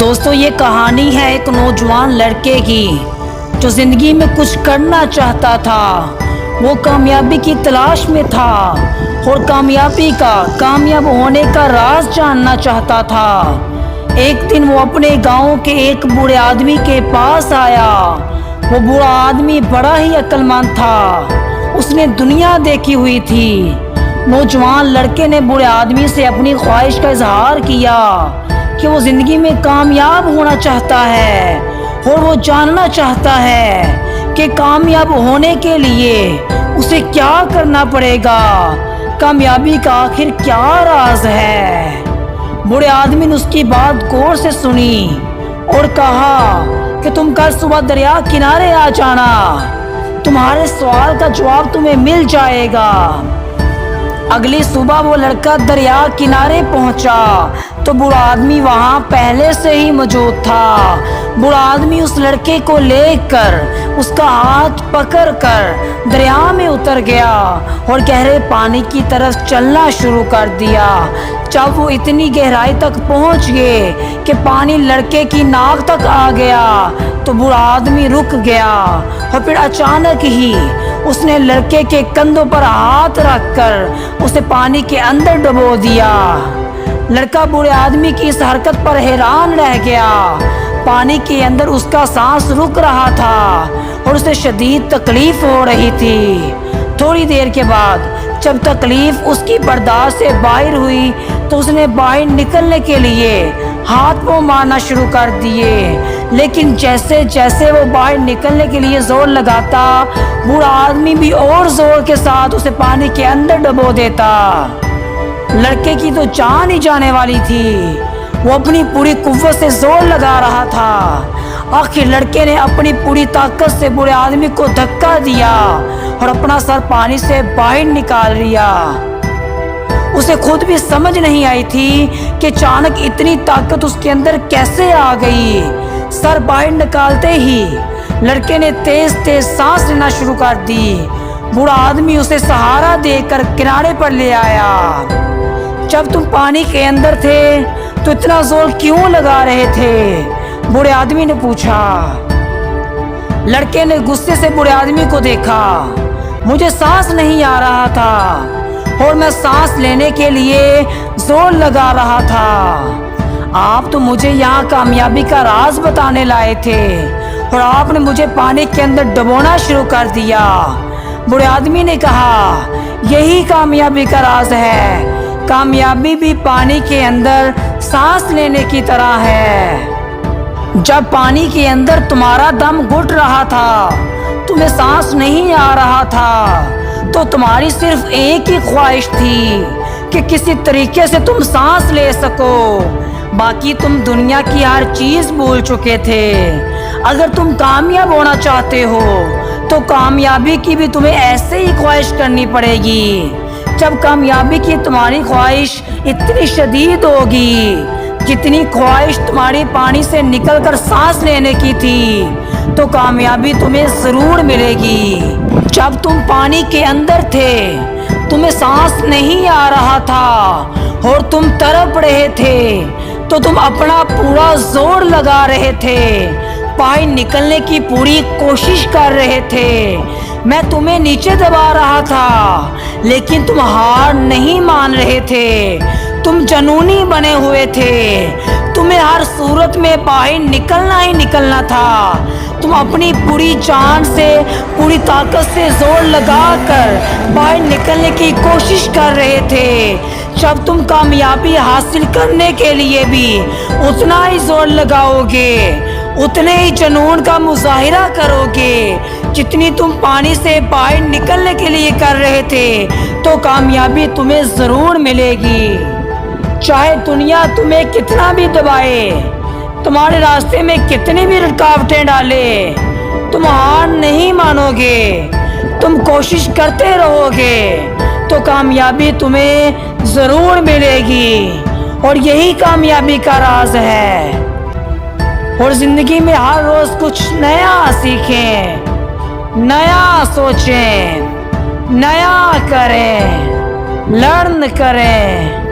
دوستو یہ کہانی ہے ایک نوجوان لڑکے کی جو زندگی میں کچھ کرنا چاہتا تھا۔ وہ کامیابی کی تلاش میں تھا اور کامیاب ہونے کا راز جاننا چاہتا تھا۔ ایک دن وہ اپنے گاؤں کے ایک بوڑھے آدمی کے پاس آیا۔ وہ بوڑھا آدمی بڑا ہی عقل مند تھا، اس نے دنیا دیکھی ہوئی تھی۔ نوجوان لڑکے نے بوڑھے آدمی سے اپنی خواہش کا اظہار کیا کہ وہ زندگی میں کامیاب ہونا چاہتا ہے اور وہ جاننا چاہتا ہے کہ کامیاب ہونے کے لیے اسے کیا کرنا پڑے گا، کامیابی کا آخر کیا راز ہے۔ بوڑھے آدمی نے اس کی بات غور سے سنی اور کہا کہ تم کل صبح دریا کنارے آ جانا، تمہارے سوال کا جواب تمہیں مل جائے گا۔ اگلی صبح وہ لڑکا دریا کنارے پہنچا تو بوڑھا آدمی وہاں پہلے سے ہی موجود تھا۔ بوڑھا آدمی اس لڑکے کو لے کر اس کا ہاتھ پکڑ کر دریا میں اتر گیا اور گہرے پانی کی طرف چلنا شروع کر دیا۔ جب وہ اتنی گہرائی تک پہنچ گئے کہ پانی لڑکے کی ناک تک آ گیا تو بوڑھا آدمی رک گیا اور پھر اچانک ہی اس نے لڑکے کے کندھوں پر ہاتھ رکھ کر اسے پانی کے اندر ڈبو دیا۔ لڑکا بوڑھے آدمی کی اس حرکت پر حیران رہ گیا۔ پانی کے اندر اس کا سانس رک رہا تھا اور اسے شدید تکلیف ہو رہی تھی۔ تھوڑی دیر کے بعد جب تکلیف اس کی برداشت سے باہر ہوئی تو اس نے باہر نکلنے کے لیے ہاتھ پاؤں مارنا شروع کر دیے، لیکن جیسے جیسے وہ باہر نکلنے کے لیے زور لگاتا، بوڑھا آدمی بھی اور زور کے ساتھ اسے پانی کے اندر ڈبو دیتا۔ لڑکے کی تو جان ہی جانے والی تھی، وہ اپنی پوری قوت سے زور لگا رہا تھا۔ آخر لڑکے نے اپنی پوری طاقت سے بوڑھے آدمی کو دھکا دیا اور اپنا سر پانی سے باہر نکال لیا۔ اسے خود بھی سمجھ نہیں آئی تھی کہ اچانک اتنی طاقت اس کے اندر کیسے آ گئی۔ سر باہر نکالتے ہی لڑکے نے تیز تیز سانس لینا شروع کر دی۔ بوڑھا آدمی اسے سہارا دے کر کنارے پر لے آیا۔ جب تم پانی کے اندر تھے تو اتنا زور کیوں لگا رہے تھے؟ بوڑھے آدمی نے پوچھا۔ لڑکے نے غصے سے بوڑھے آدمی کو دیکھا۔ مجھے سانس نہیں آ رہا تھا اور میں سانس لینے کے لیے زور لگا رہا تھا۔ آپ تو مجھے یہاں کامیابی کا راز بتانے لائے تھے اور آپ نے مجھے پانی کے اندر ڈبونا شروع کر دیا۔ بوڑھے آدمی نے کہا، یہی کامیابی کا راز ہے۔ کامیابی بھی پانی کے اندر سانس لینے کی طرح ہے۔ جب پانی کے اندر تمہارا دم گھٹ رہا تھا، تمہیں سانس نہیں آ رہا تھا، تو تمہاری صرف ایک ہی خواہش تھی کہ کسی طریقے سے تم سانس لے سکو، باقی تم دنیا کی ہر چیز بھول چکے تھے۔ اگر تم کامیاب ہونا چاہتے ہو تو کامیابی کی بھی تمہیں ایسے ہی خواہش کرنی پڑے گی۔ جب کامیابی کی تمہاری خواہش اتنی شدید ہوگی جتنی خواہش تمہاری پانی سے نکل کر سانس لینے کی تھی، تو کامیابی تمہیں ضرور ملے گی۔ جب تم پانی کے اندر تھے، تمہیں سانس نہیں آ رہا تھا اور تم تڑپ رہے تھے، تو تم اپنا پورا زور لگا رہے تھے، باہر نکلنے کی پوری کوشش کر رہے تھے۔ میں تمہیں نیچے دبا رہا تھا لیکن تم ہار نہیں مان رہے تھے، تم جنونی بنے ہوئے تھے، تمہیں ہر صورت میں باہر نکلنا ہی نکلنا تھا۔ تم اپنی پوری جان سے، پوری طاقت سے زور لگا کر باہر نکلنے کی کوشش کر رہے تھے۔ جب تم کامیابی حاصل کرنے کے لیے بھی اتنا ہی زور لگاؤ گے، اتنے ہی جنون کا مظاہرہ کرو گے جتنی تم پانی سے باہر نکلنے کے لیے کر رہے تھے، تو کامیابی تمہیں ضرور ملے گی۔ چاہے دنیا تمہیں کتنا بھی دبائے، تمہارے راستے میں کتنی بھی رکاوٹیں ڈالے، تم ہار نہیں مانو گے، تم کوشش کرتے رہو گے تو کامیابی تمہیں ضرور ملے گی۔ اور یہی کامیابی کا راز ہے۔ اور زندگی میں ہر روز کچھ نیا سیکھیں، نیا سوچیں، نیا کریں، لرن کریں۔